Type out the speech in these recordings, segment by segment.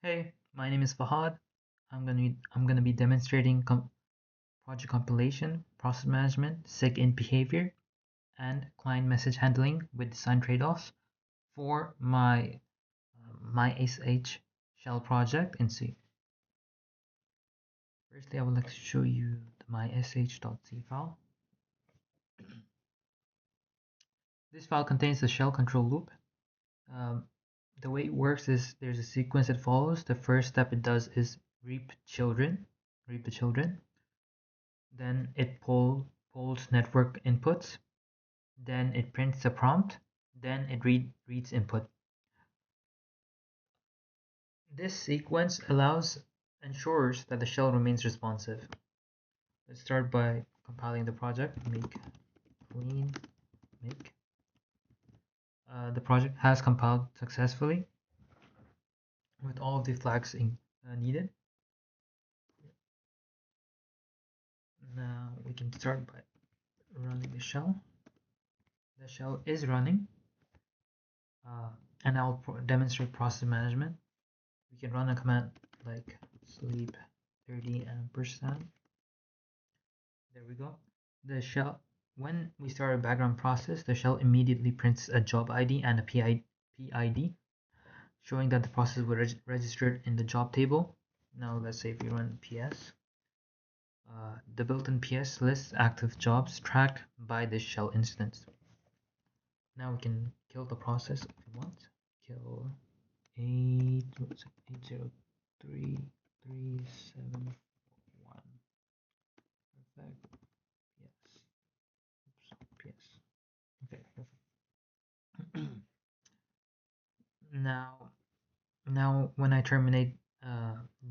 Hey, my name is Fahad. I'm gonna be demonstrating project compilation, process management, SIG-int behavior, and client message handling with design trade-offs for my SH shell project in C. Firstly, I would like to show you the my.sh.c file. This file contains the shell control loop. Um, the way it works is there's a sequence that follows. The first step it does is reap the children. Then it polls network inputs, then it prints the prompt, then it reads input. This sequence ensures that the shell remains responsive. Let's start by compiling the project. Make clean make. The project has compiled successfully with all of the flags needed. Now we can start by running the shell. The shell is running, and I'll demonstrate process management. We can run a command like sleep 30 ampersand. There we go. The shell, when we start a background process, the shell immediately prints a job ID and a PID, showing that the process was registered in the job table. Now let's say if we run PS, the built-in PS lists active jobs tracked by this shell instance. Now we can kill the process if we want. Kill 8033741. Perfect. Yes. Oops. PS. Okay. Perfect. Now when I terminate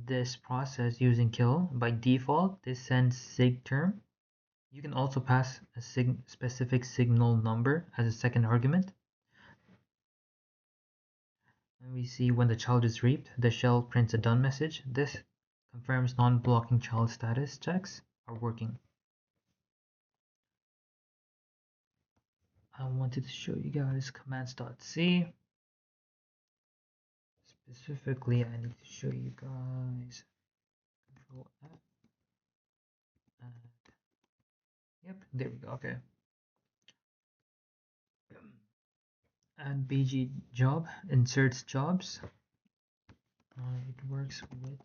this process using kill, by default this sends sig term. You can also pass a specific signal number as a second argument. And we see when the child is reaped, the shell prints a done message. This confirms non-blocking child status checks are working. I wanted to show you guys commands.c. Specifically, I need to show you guys Control F. And, yep, there we go. Okay. And bg job inserts jobs. It works with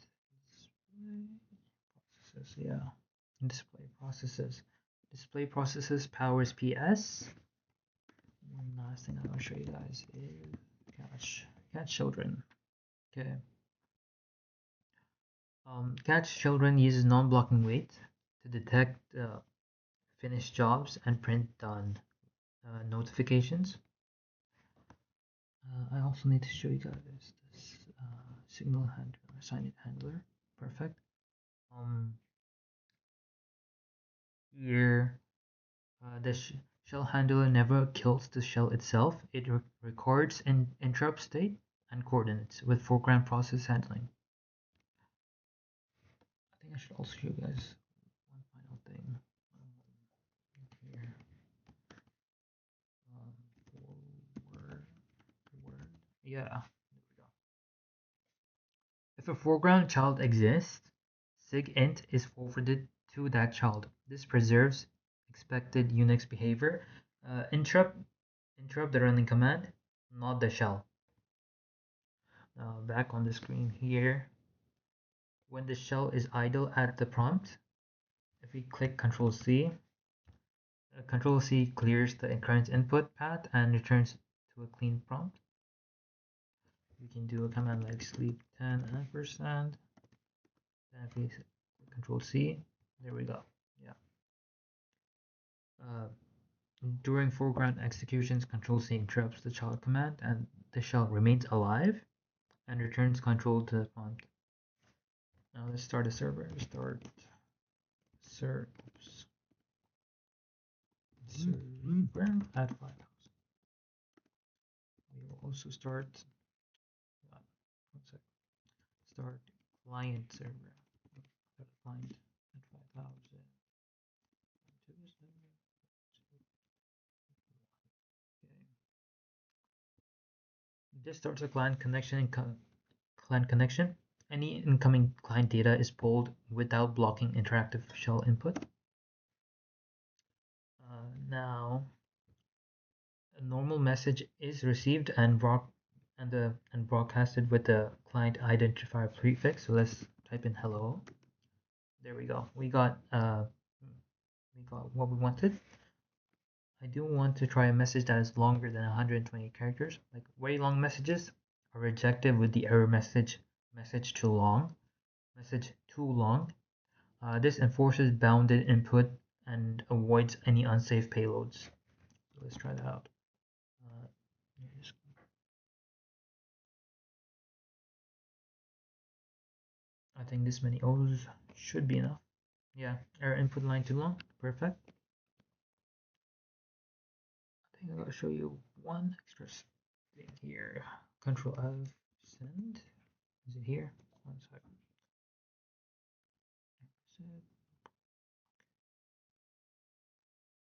display processes. Yeah, display processes. Display processes powers PS. One last thing I want to show you guys is catch children. Okay. Catch children uses non-blocking wait to detect finished jobs and print done notifications. I also need to show you guys this signal handler, assign handler. Perfect. Here, the shell handler never kills the shell itself. It records interrupt state and coordinates with foreground process handling. I think I should also show you guys one final thing. Here, forward. Yeah, there we go. If a foreground child exists, SIGINT is forwarded to that child. This preserves expected Unix behavior. Interrupt the running command, not the shell. Now back on the screen here, when the shell is idle at the prompt, if we click Control C, Control C clears the current input path and returns to a clean prompt. We can do a command like sleep 10 ampersand. Then if we Control C, there we go. Yeah. During foreground executions, Control C interrupts the child command and the shell remains alive and returns control to the prompt. Now let's start a server. Start server at 5000. We will also start start client server. Client at 5000. Okay. This starts a client connection in client connection. Any incoming client data is pulled without blocking interactive shell input. Now, a normal message is received and broadcasted with the client identifier prefix. So let's type in hello. There we go. We got what we wanted. I do want to try a message that is longer than 120 characters. Like very long messages are rejected with the error message too long. Message too long. This enforces bounded input and avoids any unsafe payloads. So let's try that out. I think this many O's should be enough. Yeah, error input line too long. Perfect. I think I gotta show you one extra thing here. Control F, send. Is it here? One second.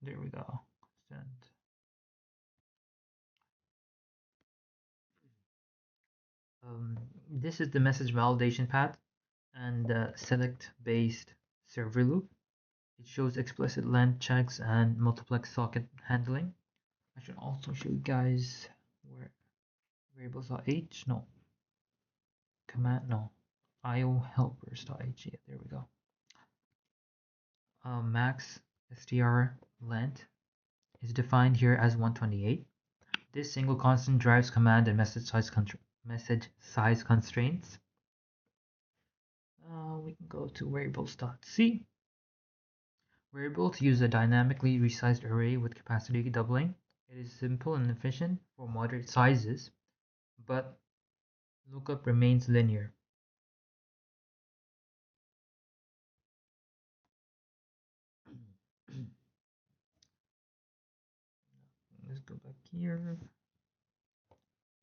There we go. Send. This is the message validation path and the select based server loop. It shows explicit length checks and multiplex socket handling. I should also show you guys where variables.h, no, command, no, io helpers.h, yeah, there we go. Max str length is defined here as 128. This single constant drives command and message size constraints. We can go to variables.c. Variables use a dynamically resized array with capacity doubling. It is simple and efficient for moderate sizes, but lookup remains linear. Let's go back here.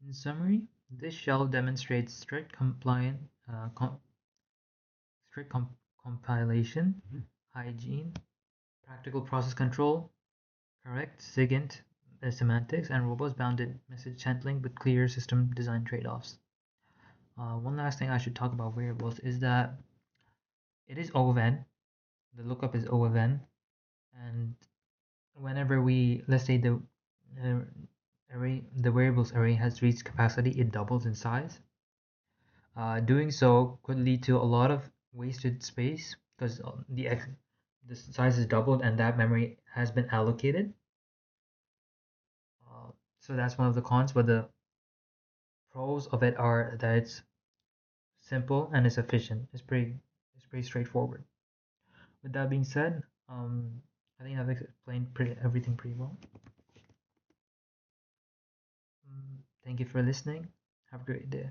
In summary, this shell demonstrates strict compilation, hygiene, practical process control, correct SIGINT semantics, and robust bounded message handling with clear system design trade-offs. One last thing I should talk about variables is that it is O of n. The lookup is O of n, and whenever let's say the variables array has reached capacity, it doubles in size. Doing so could lead to a lot of wasted space because the size is doubled and that memory has been allocated. So that's one of the cons, but the pros of it are that it's simple and it's efficient. It's pretty straightforward. With that being said, I think I've explained everything pretty well. Thank you for listening. Have a great day.